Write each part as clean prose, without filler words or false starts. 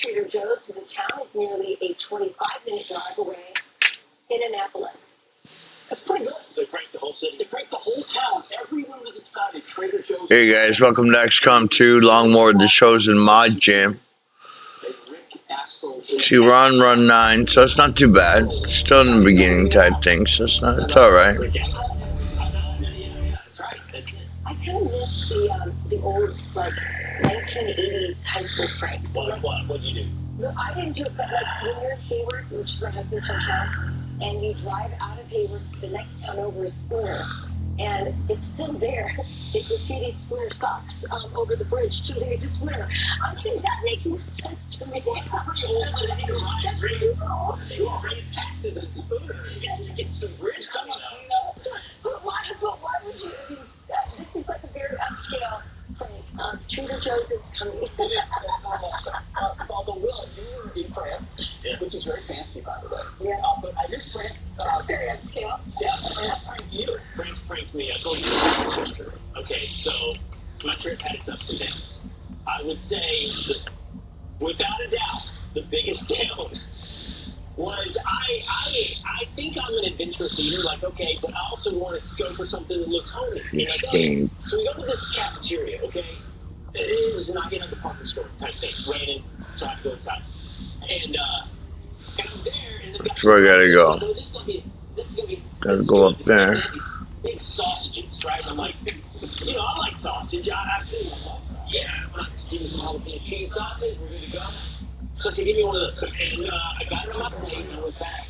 Trader Joe's. So the town is nearly a 25-minute drive away in Annapolis. That's pretty good. They pranked the whole city. They pranked the whole town. Everyone was excited. Trader Joe's. Hey guys, welcome to XCOM 2, Longmore, the chosen Mod Jam. See, we're on run 9, so it's not too bad. Still in the beginning type thing, so it's alright. I kind of miss the old, like, 1980s high school pranks. What'd you do? No, I didn't do it, but like when you're in Hayward, which is my husband's hometown, and you drive out of Hayward, the next town over is Spooner, and it's still there. They graffitied Spooner socks over the bridge today to Spooner. I think that makes more sense to me. It's pretty old. That's super old. They will raise taxes in Spooner to get some bridge coming out. But why would you do that? This is like a very upscale prank. Trader Joe's is coming. Although, Will, you were in France, which is very fancy, by the way. Yeah. But I hear France. Very upscale. Yeah, France pranked you. France pranked me. I told you. Okay, so my trip had its ups and downs. I would say, without a doubt, the biggest down was I think I'm an adventurous eater. Like, okay, but I also want to go for something that looks homey. So we go to this cafeteria, okay? It was not at the department store type thing. Raining, so I have to go inside. And I'm there, and that's where I gotta go. So this is gonna be Gotta go up there. These big sausages, right? I'm like, I like sausage. I feel like sausage. Yeah, I'm just give me some jalapeno cheese sausage. We're good to go. So she gave me one of those. And I got it on my plate, and I went back.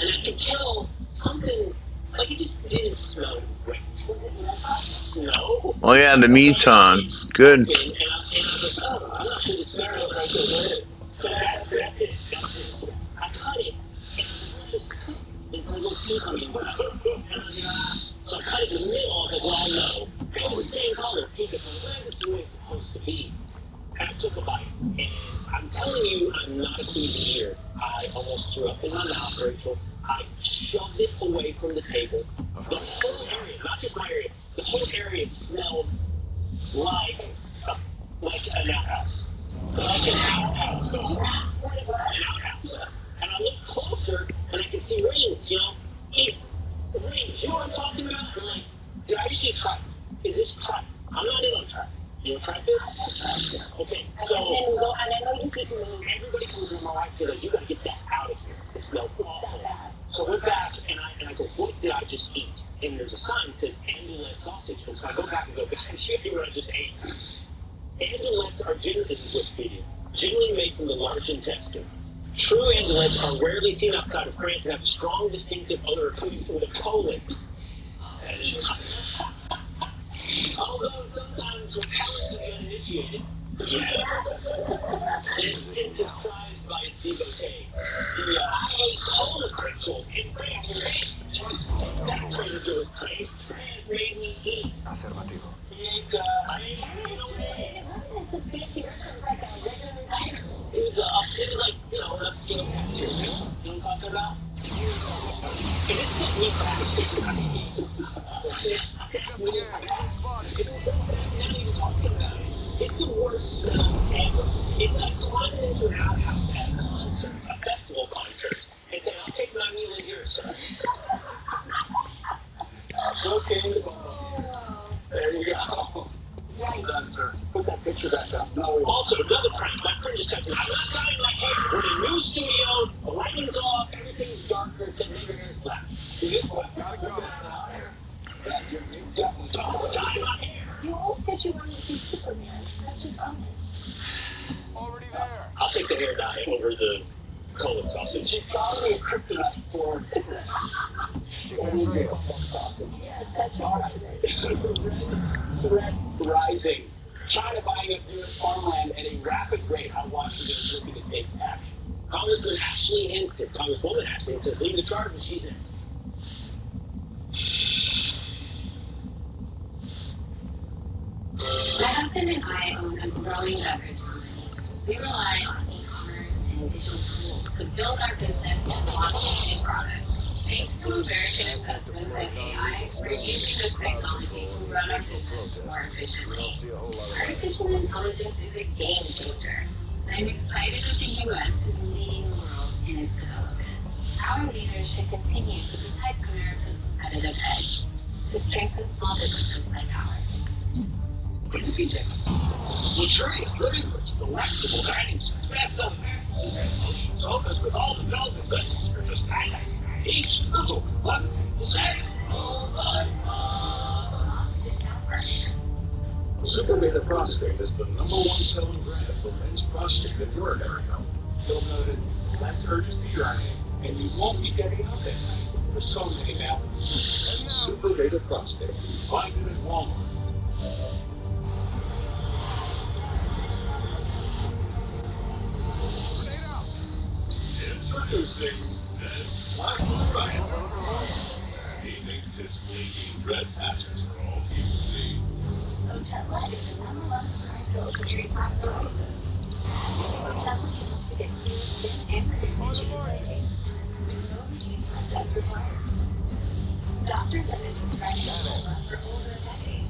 And I could tell something, like it just didn't smell great. No. Oh yeah, the meat's on. Good. And I was like, oh, I'm not sure the smell of it. So that's it. I cut it, and it's just cooked. It's a little pink on the inside. So I cut it in the middle. I was like, well, no. It was the same color, pink. This is the way it's supposed to be. And I took a bite, and I'm telling you, I'm not a queasy eater. I almost threw up in my mouth, Rachel. I shoved it away from the table. The whole area, not just my area, the whole area smelled like an outhouse. Like an outhouse. An outhouse. And I looked closer, and I could see rings, Rings, you know what I'm talking about? I'm like, did I just eat tripe? Is this tripe? I'm not in on tripe. You want to try this? Okay, so and I know you people mean everybody comes in my wife goes, you gotta get that out of here. It smelled awful. So I went back and I go, what did I just eat? And there's a sign that says andouillette sausage. And so I go back and go, guys, you hear what I just ate? Andouillettes are generally made from the large intestine. True andouillettes are rarely seen outside of France and have a strong, distinctive odor coming from the colon. Although sometimes when parents are uninitiated, this scent is prized by its devotees. I ate colon ritual in France. That Trader Joe's prank. France made me eat. It was like, an upscale cafeteria. You know what I'm talking about? And this set me back. This set me back. Not even talking about it. It's the worst smell ever. It's like climbing into an outhouse at a concert, a festival concert, and saying, I'll take my meal in here, sir. Okay. There you go. Well done, sir. Put that picture back up. No, also, another prank. My friend just texted me, I'm not tying my hair. We're in a new studio. The lighting's off. Everything's darker. It said, leave your hair is black. Gotta go. You definitely tie my hair. You all said you wanted to be Superman. That's just honest. Already there. I'll take the hair dye over the colon sausage. She's probably a kryptonite for sausage. Yeah, that's All right. Threat rising. China buying up U.S. farmland at a rapid rate. How Washington is looking to take action. Congresswoman Ashley Hinson is leading the charge, and she's next. My husband and I own a growing beverage company. We rely on e-commerce and digital tools to build our business and launch new products. Thanks to American investments in AI, we're using this technology to run our business more efficiently. Artificial intelligence is a game changer. I'm excited that the U.S. is leading the world in its development. Our leaders should continue to protect America's competitive edge, to strengthen small businesses like ours. Luxurious living rooms, delectable dining sets, best-selling mattresses, and motion sofas with all the bells and whistles for just $9.99 each. Little what people say. Oh my God. Super Beta Prostate is the #1 selling brand for men's prostate and urinary health. You'll notice less urges to urinate, and you won't be getting up at night for so many maladies. Super Beta Prostate. Find it at Walmart. Introducing Black Ryan. He makes his blinking red patches for all people to see. Tesla is the #1 prescribed pill to treat plaque psoriasis. Tesla can help you get clear skin and reduce itchy and flaking. There's no routine blood test required. Doctors have been prescribing Tesla for over a decade.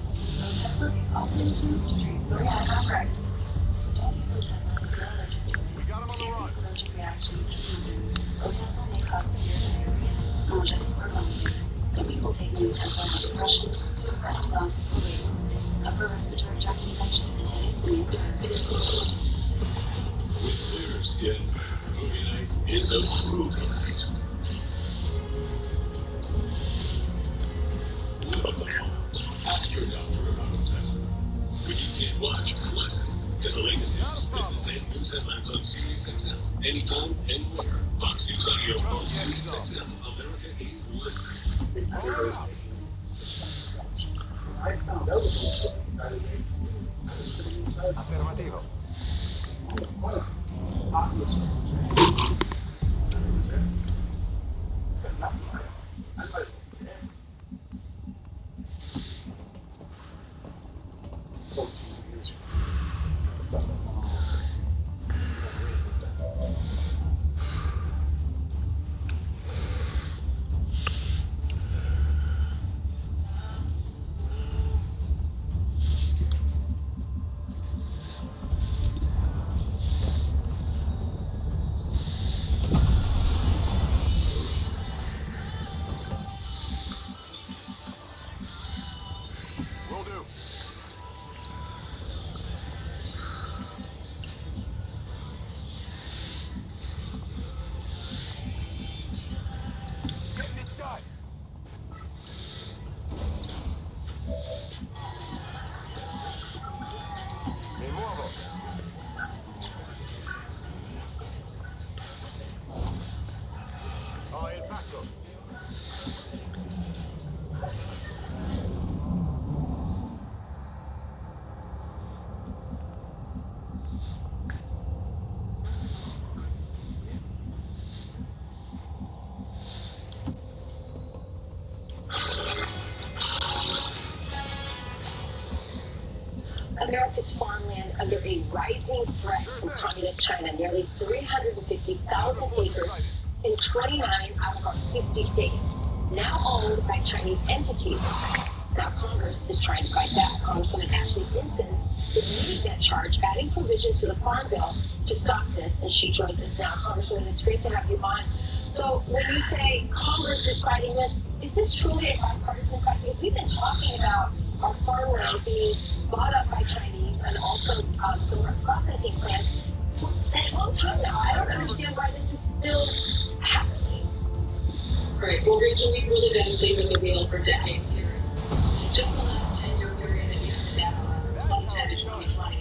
Tesla is also approved to treat psoriatic arthritis. Don't use Tesla if you're allergic to it. Serious allergic reactions can happen. Tesla may cause severe diarrhea, nausea, or vomiting. Some people take Tesla for depression, suicidal thoughts, or weight loss, upper respiratory tract infection, and headache when you're tired. With clear skin, movie night is a movie night. Ask your doctor about Tesla. When you can't watch, listen. Get the latest news, business, and news headlines on SiriusXM. Anytime, anywhere. Fox News Audio on SiriusXM. America is listening. I found out Affermativo. Will do. Getting inside. Mi muovo. Ho il pacco. America's farmland under a rising threat from communist China. Nearly 350,000 acres in 29 out of our 50 states, now owned by Chinese entities. Now Congress is trying to fight that. Congresswoman Ashley Simpson is leading that charge, adding provisions to the Farm Bill to stop this, and she joins us now. Congresswoman, it's great to have you on. So when you say Congress is fighting this, is this truly a bipartisan fight? Because we've been talking about our farmland being bought up by Chinese and also the processing plants for a long time now. I don't understand why this is still happening. Right. Well, Rachel, we've really been sleeping the wheel for decades here. Just the last 10-year period that we have the data on, 2010 to 2020,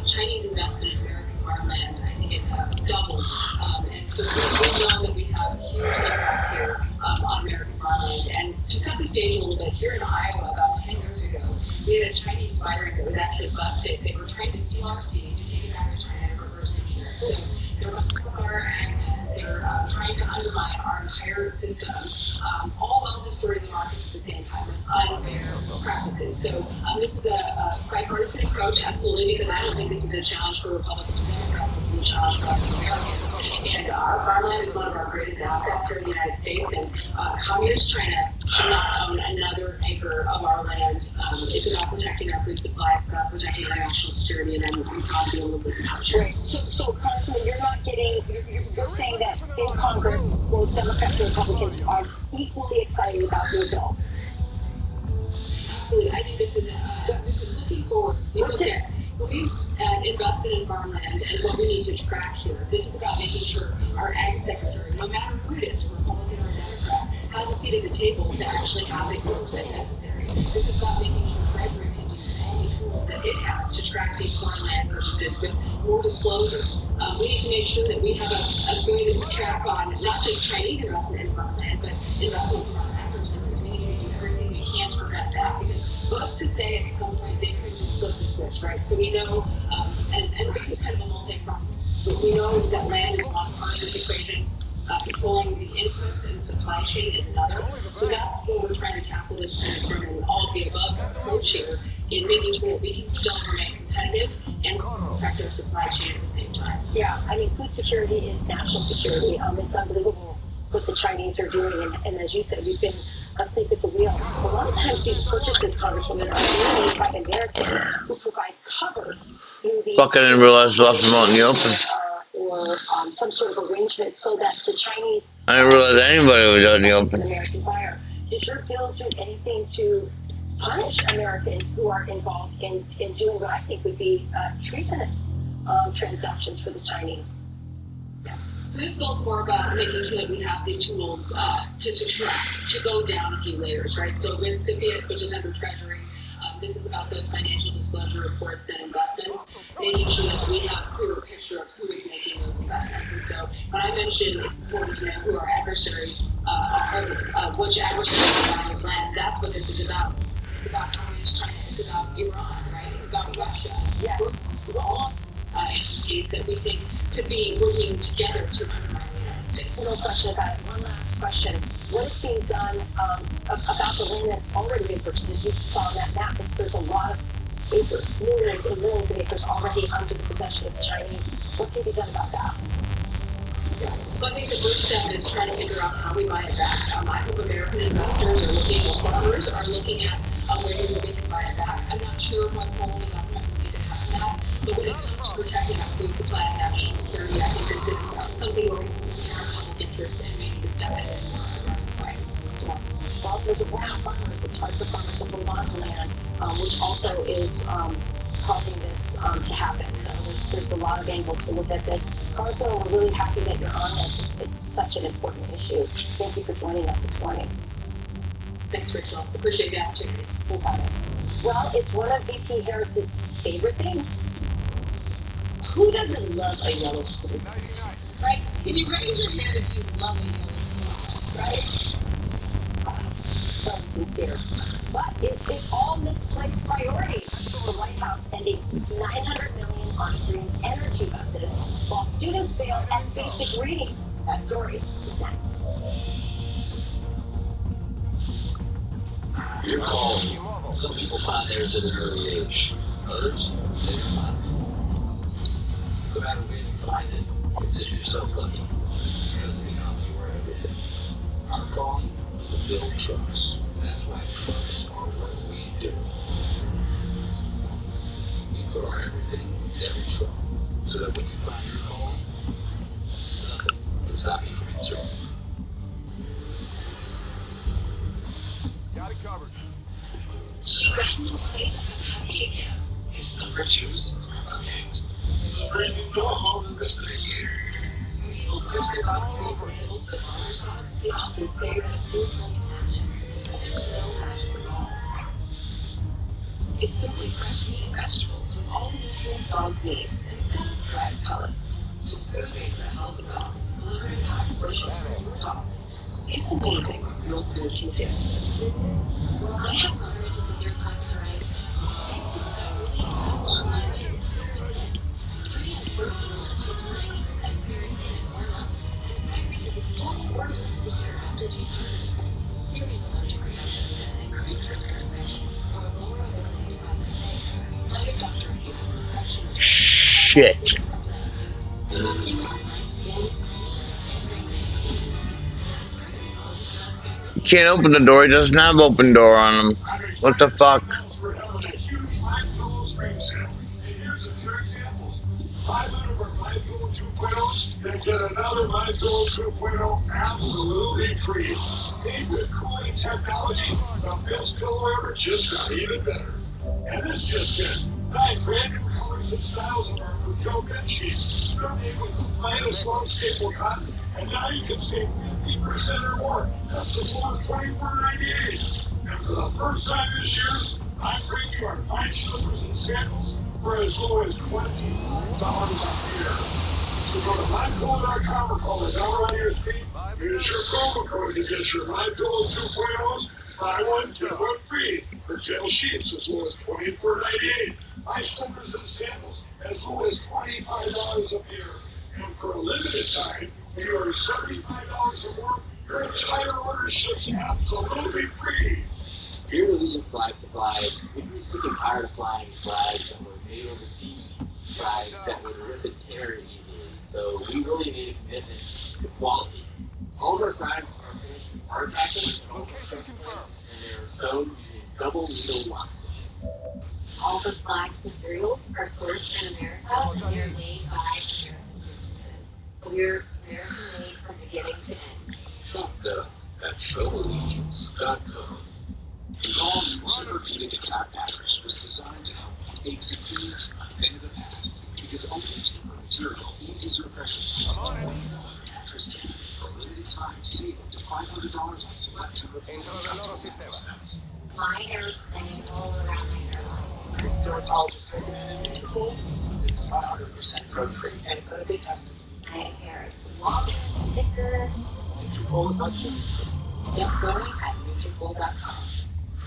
Chinese investment in American farmland, I think it doubles. And so we know that we have a huge impact here on American farmland. And to set the stage a little bit, here in Iowa, about 10 years ago, we had a Chinese spider that was actually busted. They were trying to steal our seed to take it back to China to reverse engineer it. So they were and they were trying to undermine our entire system, all while distorting the market at the same time with unfair practices. So this is a bipartisan approach, absolutely, because I don't think this is a challenge for Republicans or Democrats. This is a huge for us Americans. And our farmland is one of our greatest assets here in the United States. And communist China should not own another acre of our land. It's about protecting our food supply, about protecting our national security, and I'm proud to be a little bit of Right. So Congressman, you're not getting. You're saying that in Congress, both Democrats and Republicans are equally excited about your bill. Absolutely, I think this is looking forward. We look at investment in farmland and what we need to track here. This is about making sure our ag secretary, no matter who it is, Republican or Democrat, has a seat at the table to actually have the oversight necessary. This is about making sure Treasury can use all the tools that it has to track these foreign land purchases with more disclosures. We need to make sure that we have a good track on not just Chinese investment in farmland, but investment in our agriculture. We need to do everything we can to prevent that, because for us to say at some point they could just flip the switch, right? So we know, and this is kind of a multi-pronged. We know that land is one part of this equation. Controlling the inputs and supply chain is another. So that's what we're trying to tackle this kind of from an all of the above approach here, in making sure that we can still remain competitive and protect our supply chain at the same time. Yeah, I mean, food security is national security. It's unbelievable what the Chinese are doing, and as you said, we've been asleep at the wheel. A lot of times these purchases, Congresswoman, are being made by Americans who provide cover through the Fuck, I didn't realize I left them out in the open. or some sort of arrangement so that the Chinese. I didn't realize anybody was out in the open. An American buyer. Did your bill do anything to punish Americans who are involved in doing what I think would be treasonous transactions for the Chinese? So this bill is more about making sure that we have the tools to track, to go down a few layers, right? So with CFIUS, which is under Treasury, this is about those financial disclosure reports and investments, making sure that we have a clearer picture of who is making those investments. And so when I mentioned it's important to know who our adversaries are, which adversaries are on this land, that's what this is about. It's about Communist China, it's about Iran, right? It's about Russia. Yeah. We're all entities that we think could be working together to undermine the United States. No question about it. One last question. What is being done about the land that's already been purchased? As you saw on that map, there's a lot of acres, millions and millions of acres already under the possession of the Chinese. What can be done about that? Well, I think the first step is trying to figure out how we buy it back. I hope American investors are looking, or farmers are looking at ways that we can buy it back. I'm not sure what role the government will need to have in that, but when it comes to protecting our food supply and national security, I think this is something where we can have public interest and we need to step in a more aggressive way. Well, there's a war on farmers. It's hard for farmers to hold on to land, which also is causing this to happen. So there's a lot of angles to look at this. Carso, we're really happy that you're on this. It's such an important issue. Thank you for joining us this morning. Thanks, Rachel. Appreciate the opportunity. You got it. Well, it's one of VP Harris's favorite things. Who doesn't love a yellow school bus? Right? Can you raise your hand if you love a yellow school bus, right? So sincere. But it's all misplaced priorities. The White House spending $900 million on green energy buses while students fail at basic reading. That story is next. You're calling. Some people find theirs at an early age. Others, later in life. No matter when you find it, consider yourself lucky, because it becomes your everything. Our calling is to build trucks. That's why trucks are what we do. We put our everything in every truck, so that when you find your calling, nothing can stop you from entering. Got it covered. She ran to play again. His number twos and kids. Bring you home in this thing. People search their gospel for hills with farmers talk. They often say that it feels like passion. There's no magic involved. It's simply fresh meat and vegetables with all the nutrients dogs need instead of dried pellets. Just food made for the health of dogs, delivered in packs portions for your dog. It's amazing what real food can do. I have moderate to severe plaque psoriasis. Thanks to Skyros eating online and percent. 3 out of 4 people achieve 90% clear skin in 4 months. And Skyros is just 4 doses a year after these hormones. Serious allergic reactions and increased risk of infections or a lower ability to fight the Tell your doctor you have an infection. Shit. The can't open the door. He doesn't have open door on him. What the fuck? We're having a huge My Pillow scream sale. And here's a few examples. 5 out of our My Pillow 2.0s and get another My Pillow 2.0 absolutely free. Made with cooling technology, the best pillow ever just got even better. And this just in. 9 brand new colors and styles of our Raquel bed sheets. They're made with the finest long staple cotton, and now you can save 50% or more. That's as low as $24.98. And for the first time this year, I'm bringing our nice slippers and sandals for as low as $20 a pair. So go to MyPillow.com or call the number on your screen. Use your promo code to get your MyPillow 2.0s. Buy one, get one free. Raquel sheets as low as $24.98. My slippers and sandals as low as $25 a pair. And for a limited time, when you order $75 or more, your entire order ships absolutely free. Dear Allegiance Flag Supply, if you're sick and tired of flying flags that were made overseas, flags that would rip and tear easily, so we really need a commitment to quality. All of our flags are finished with hard packing and all construction plates, and they are sewn using double needle lock stitching. All the flags materials are sourced in America and they're made by American businesses. So we're American made from beginning to end. Shop now at showallegiance.com. The all-new Tempur-Pedic declap mattress was designed to help aches and pains a thing of the past because only Tempur material eases your pressure points in a way no other mattress can. For a limited time, save up to $500 on select Tempur-Pedic mattresses. My hair is thinning all around my hairline. Dermatologist recommended Nutrafol. It's 100% drug-free and clinically tested. My hair is longer, thicker. Nutrafol is like you. Get going at Nutrafol.com.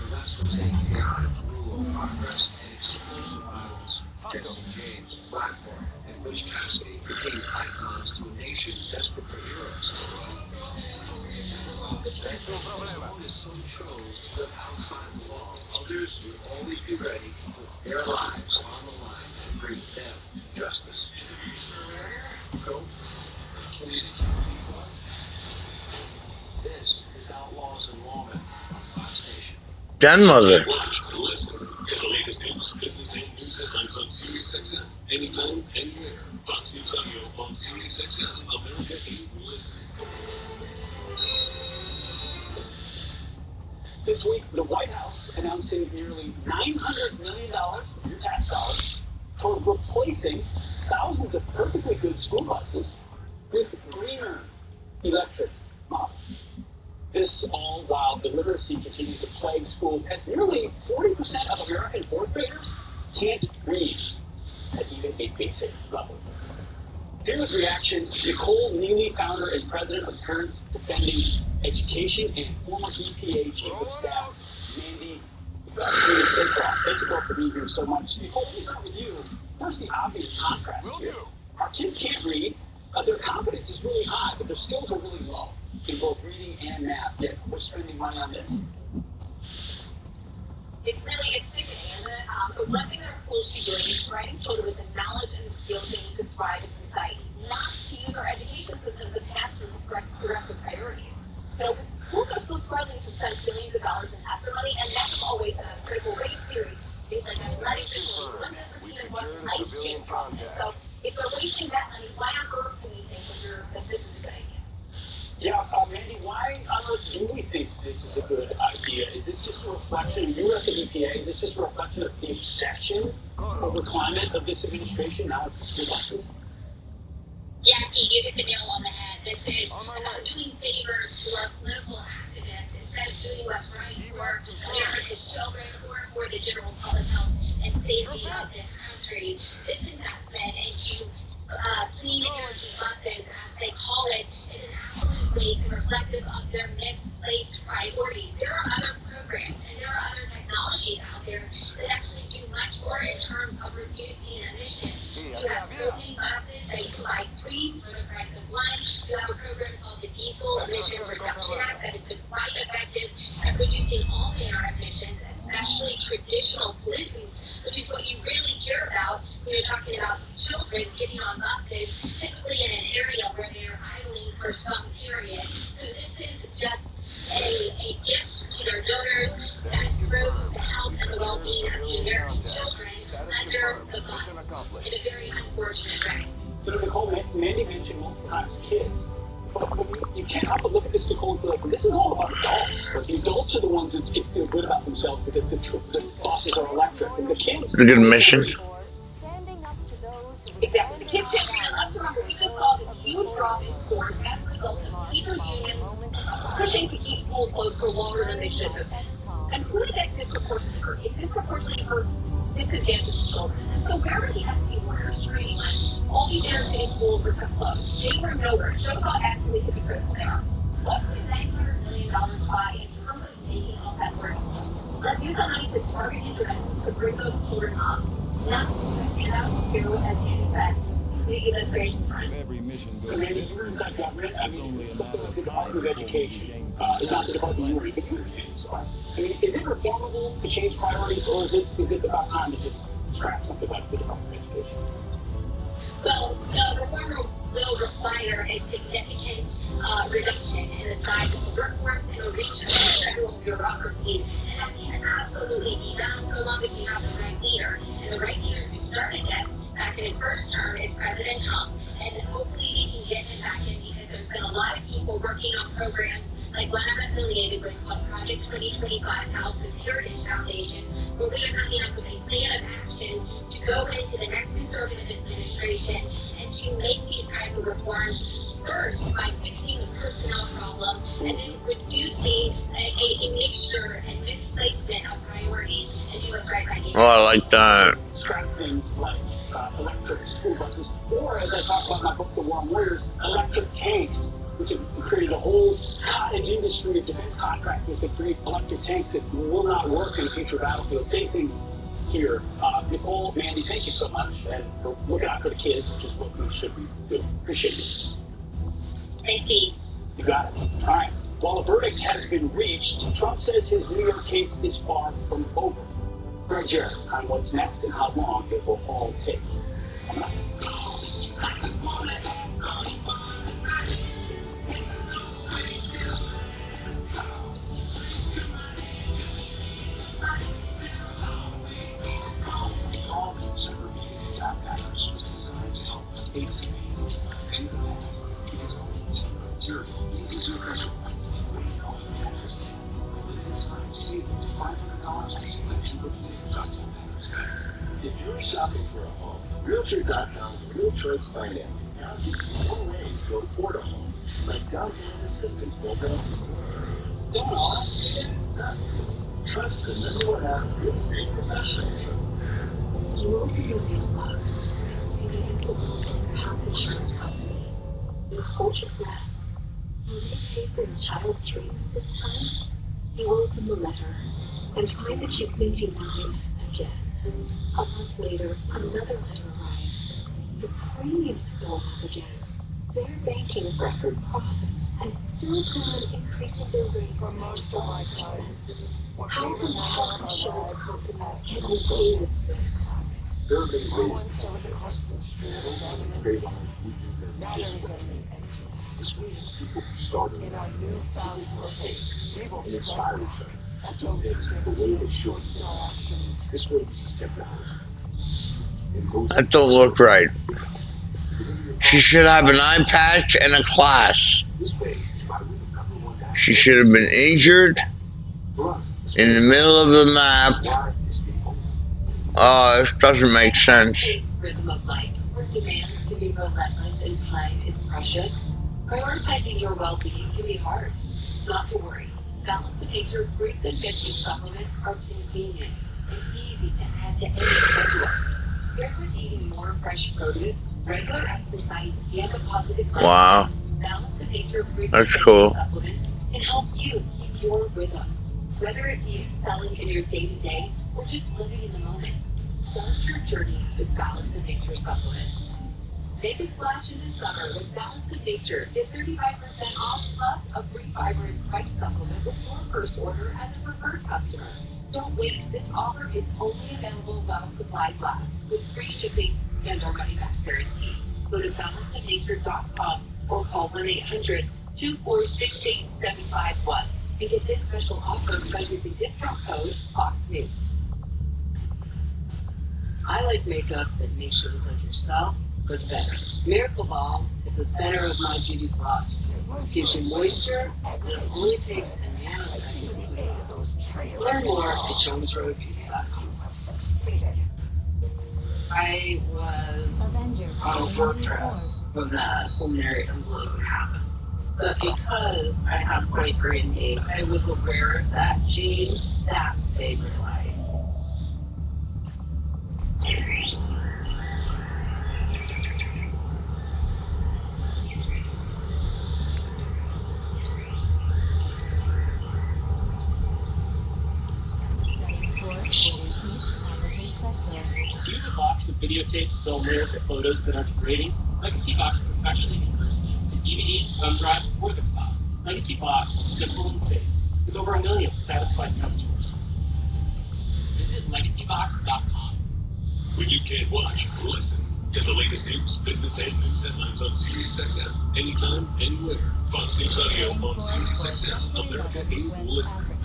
That's what taking care of rule, progress, and exclusive violence. Jesse James, Blackmore, and Butch Cassidy became icons to a nation desperate for heroes. Some shows live outside the law. Others will always be ready to put their lives on the line to bring them to justice. Go. This is Outlaws and Lawmen on Fox Nation. Grandmother. Watch, listen, get the latest news, business, and news headlines on Sirius XM. Anytime, anywhere. Fox News Audio on Sirius XM. America is listening. This week, the White House announcing nearly $900 million of your tax dollars toward replacing thousands of perfectly good school buses with greener electric models. This all while illiteracy continues to plague schools as nearly 40% of American fourth graders can't read at even a basic level. Here with reaction, Nicole Neely, founder and president of Parents Defending Education, and former EPA Chief of Staff, Mandy Sancroft. Thank you both for being here so much. Nicole, let me start with you. First, the obvious contrast here. Our kids can't read. Their confidence is really high, but their skills are really low in both reading and math, yet we're spending money on this. It's sickening. The one thing that our schools should be doing is providing children with the knowledge and the skills they need to thrive in society, not to use our education system to pass through progressive priorities. You know, schools are still struggling to spend billions of dollars in ESSER money, and that's always a critical race theory. Things like athletic facilities, when does the even what ice came from? And so if they're wasting that money, why on earth do we think that this is a good idea? Yeah, Mandy, why on earth do we think this is a good idea? Is this just a reflection, you were at the EPA, is this just a reflection of the obsession over climate of this administration? Now it's the school buses? Yeah, Pete, you hit the nail on the head. This is about doing favors for political activists instead of doing what's right for America's children or for the general public health and safety of this country. This investment into clean energy buses, as they call it, is an absolute waste and reflective of their misplaced priorities. There are other programs and there are other technologies out there that actually do much more in terms of reducing emissions. You have propane buses that you can buy 3 for the price of 1. You have a program called the Diesel Emissions Reduction Act that has been quite effective at reducing all manner of emissions, especially traditional pollutants, which is what you really care about when you're talking about children getting on buses, typically in an area where they're idling for some period. So this is just a gift to their donors that proves the health and the well-being of the American children under the bus in a very unfortunate way. You know, Nicole, Mandy mentioned multiple times kids. But you can't help but look at this, Nicole, and feel like this is all about adults. But the adults are the ones that feel good about themselves because the buses are electric. And the kids... The good missions. Exactly. The kids can't read. And let's remember, we just saw this huge drop in scores as a result of teachers' unions pushing to keep schools closed for longer than they should have. And who did that disproportionately hurt? It disproportionately hurt disadvantaged children. And so where were the FP workers screaming when all these inner city schools were kept closed? They were nowhere. Shows how absolutely hypocritical they are. What did $900 million buy in terms of taking out that burden? Let's use the money to target interventions to bring those children up, not to hand out to, as Andy said, the administration's friends. Every mission goes Mandy, you're inside government. I mean, something like the Department of Education, not the Department of Marine, but you understand. So, I mean, is it reformable to change priorities, or is it about time to just scrap something like the Department of Education? Well, the reform will require a significant reduction in the size of the workforce and the reach of federal bureaucracies, and that can absolutely be done so long as we have the right leader. And the right leader who started this back in his first term is President Trump, and hopefully we can get him back in because there's been a lot of people working on programs like one I'm affiliated with called Project 2025 Health and Heritage Foundation, where we are coming up with a plan of action to go into the next conservative administration and to make these type of reforms first by fixing the personnel problem and then reducing a mixture and misplacement of priorities and do what's right by the Oh, I like that. Scrap things like electric school buses, or as I talked about in my book, The War on Warriors, electric tanks, which have created a whole cottage industry of defense contractors that create electric tanks that will not work in a future battlefield. Same thing here. Nicole, Mandy, thank you so much, and for looking out for the kids, which is what we should be doing. Appreciate it. Thanks, Pete. You got it. All right. While a verdict has been reached, Trump says his New York case is far from over. Greg Jarrett on what's next and how long it will all take. Coming up. Mattress was designed to help with aches and pains in the past because only timber material eases your pressure points and weight on the mattress. For a limited time, save up to $500 on selection of adjustable mattress sets. If you're shopping for a home, Realtor.com's Real Choice Financing now gives you more ways to afford a home, like down payment assistance programs. Don't know. Trust the number one app real estate professional. You open your mailbox and see the envelope from your health insurance company. You hold your breath. Will they pay for your child's treatment this time? You open the letter and find that you've been denied again. A month later, another letter arrives. Your premiums have gone up again. They're banking record profits and still plan on increasing their rates by 12%. How come health insurance companies get away with this? There are many ways to help your customers. In favor, we do them this way. This way is people who started in our new and inspire each other to do things the way they should. This way uses technology. That don't look right. She should have an eye patch and a class. This way is why we're the number one national. She should have been injured For us, in the middle of the map. Oh, this doesn't make sense. Rhythm of life, where demands can be relentless and time is precious. Prioritizing your well-being can be hard. Not to worry. Balance of Nature fruits and veggie supplements are convenient and easy to add to any schedule. Paired with eating more fresh produce, regular exercise, and a positive mindset, Wow. Balance of Nature fruits That's and cool. veggie supplements can help you keep your rhythm. Whether it be excelling in your day-to-day or just living in the moment, start your journey with Balance of Nature supplements. Make a splash in the summer with Balance of Nature. Get 35% off plus a free fiber and spice supplement with your first order as a preferred customer. Don't wait. This offer is only available while supplies last with free shipping and our money-back guarantee. Go to balanceofnature.com or call 1-800-246-8751. and get this special offer by using discount code Fox News. I like makeup that makes you look like yourself, but better. Miracle Balm is the center of my beauty philosophy. It gives you moisture, and it only takes a nanosecond to put it on. Learn more at jonesroadbeauty.com. I was on a work trip when the pulmonary embolism happened. But because I have 23andMe, I was aware of that gene that favorite life. Do you have a box of videotapes, film reels, or photos that are degrading? Legacy Box professionally converts them to DVDs, thumb drive, or the cloud. Legacy Box is simple and safe, with over 1 million satisfied customers. Visit legacybox.com. When you can't watch, listen. Get the latest news, business, and news headlines on SiriusXM. Anytime, anywhere. Fox News Audio on SiriusXM. America is listening.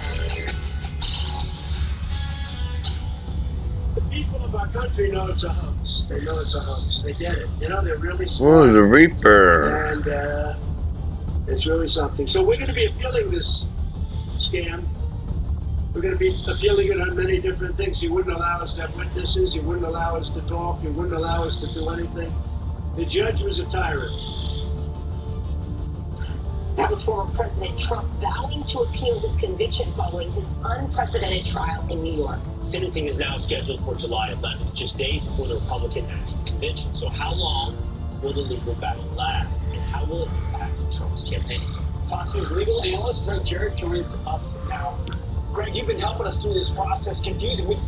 The people of our country know it's a hoax. They know it's a hoax. They get it. You know, they're really Oh, smart. the Reaper. And it's really something. So we're going to be appealing this scam. We're going to be appealing it on many different things. He wouldn't allow us to have witnesses. He wouldn't allow us to talk. He wouldn't allow us to do anything. The judge was a tyrant. That was former President Trump vowing to appeal his conviction following his unprecedented trial in New York. Sentencing is now scheduled for July 11th, just days before the Republican National Convention. So how long will the legal battle last, and how will it impact Trump's campaign? Fox News legal analyst Greg Jarrett joins us now. Greg, you've been helping us through this process. Confusing.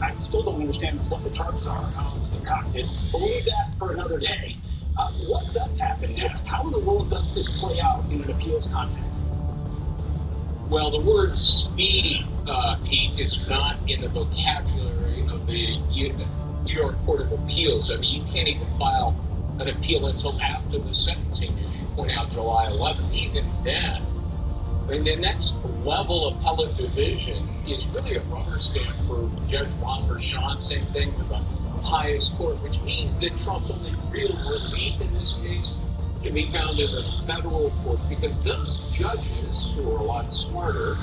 I still don't understand what the charges are, how it was concocted, but we'll leave that for another day. What does happen next? How in the world does this play out in an appeals context? Well, the word speedy, Pete, is not in the vocabulary of the New York Court of Appeals. I mean, you can't even file an appeal until after the sentencing, as you point out, July 11th. Even then, and the next level appellate division is really a rubber stamp for Judge Ron Mershon. Same thing with the highest court, which means that Trump's only real relief in this case can be found in the federal court, because those judges, who are a lot smarter,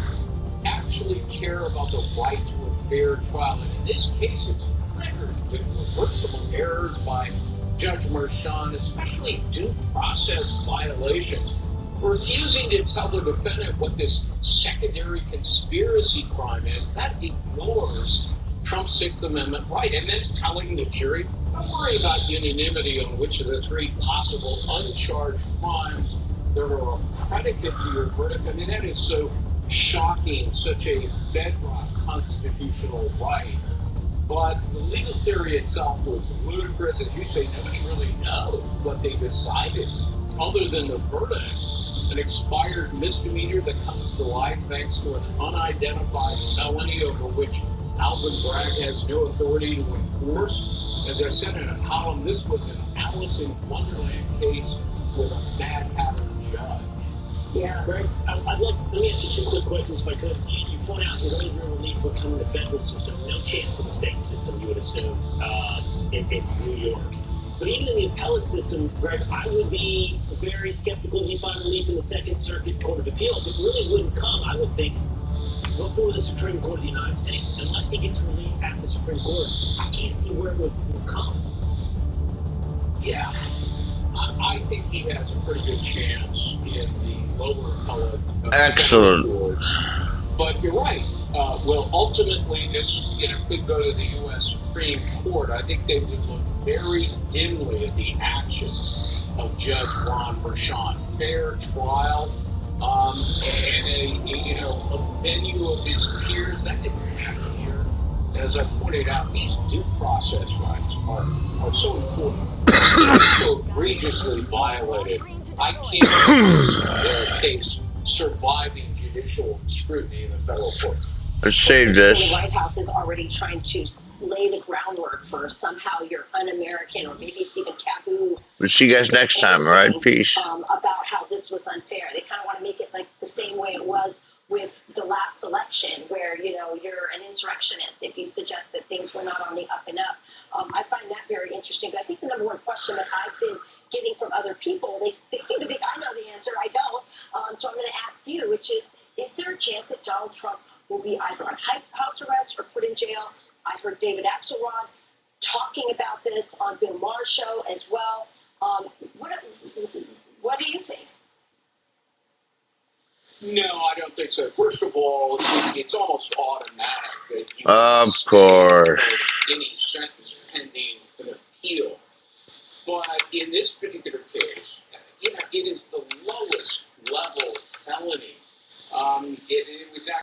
actually care about the right to a fair trial. And in this case, it's littered with reversible errors by Judge Mershon, especially due process violations, refusing to tell the defendant what this secondary conspiracy crime is. That ignores Trump's Sixth Amendment right, and then telling the jury, don't worry about unanimity on which of the three possible uncharged crimes that are a predicate to your verdict. I mean, that is so shocking, such a bedrock constitutional right. But the legal theory itself was ludicrous. As you say, nobody really knows what they decided, other than the verdict, an expired misdemeanor that comes to life thanks to an unidentified felony over which Alvin Bragg has no authority to enforce. As I said in a column, this was an Alice in Wonderland case with a Mad Hatter judge. Yeah. Greg, let me ask you two quick questions if I could. You point out his only real relief would come in the federal system. No chance in the state system, you would assume, in New York. But even in the appellate system, Greg, I would be very skeptical if you find relief in the Second Circuit Court of Appeals. It really wouldn't come, I would think, before the Supreme Court of the United States. Unless he gets relief at the Supreme Court, I can't see where it would come. Yeah. I think he has a pretty good chance in the lower appellate. Excellent. Courts. But you're right. Well, ultimately, this could go to the U.S. Supreme Court. I think they would look very dimly at the actions of Judge Ron Mershon. Fair trial, and a venue of his peers. That didn't happen here. As I pointed out, these due process rights are so important, so egregiously violated. I can't see their case surviving judicial scrutiny in the federal court. Let's save The this. White House is already trying to lay the groundwork for somehow you're un-American, or maybe it's even taboo. We'll see you guys next time, all right? Peace. About how this was unfair. They kind of want to make it like the same way it was with the last election, where you're an insurrectionist if you suggest that things were not on the up and up. I find that very interesting. But I think the number one question that I've been getting from other people, they seem to think I know the answer. I don't. So I'm going to ask you, which is there a chance that Donald Trump will be either on house arrest or put in jail? I heard David Axelrod talking about this on Bill Maher's show as well. What do you think? No, I don't think so. First of all, it's almost automatic that you Of course. any sentence pending an appeal. But in this particular case, it is the lowest level felony. It was actually